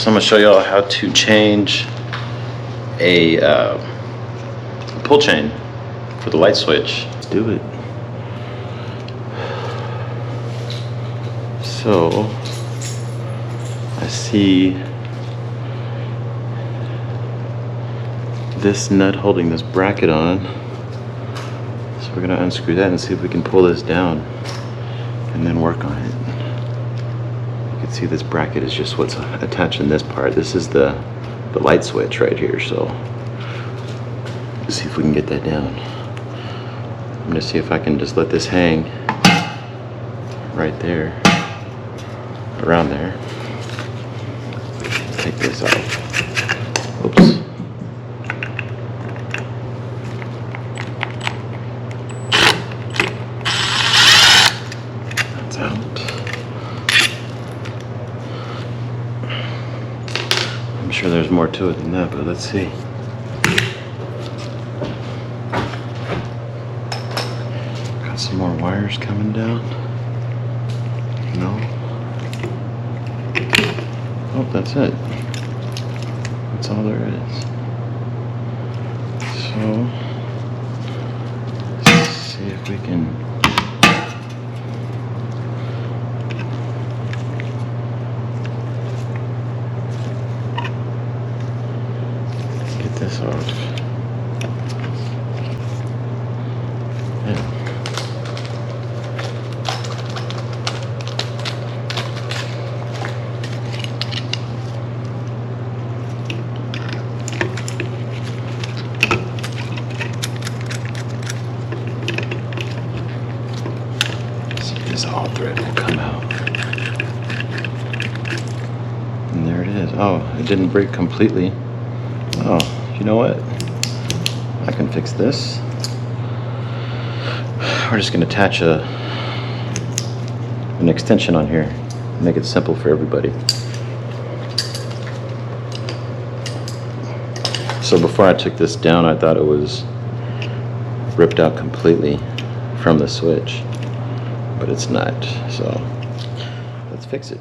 So I'm going to show y'all how to change a pull chain for the light switch. Let's do it. So I see this nut holding this bracket on. So we're going to unscrew that and see if we can pull this down and then work on it. You can see this bracket is just what's attached in this part. This is the light switch right here, so let's see if we can get that down. I'm gonna see if I can just let this hang right there, around there. Take this off. Oops. That's out. I'm sure there's more to it than that, but let's see. Got some more wires coming down. No. Oh, that's it. That's all there is. So, let's see if we can this off. Yeah. See if this all thread will come out. And there it is. Oh, it didn't break completely. Oh, you know what? I can fix this. We're just going to attach an extension on here, make it simple for everybody. So before I took this down, I thought it was ripped out completely from the switch, but it's not. So let's fix it.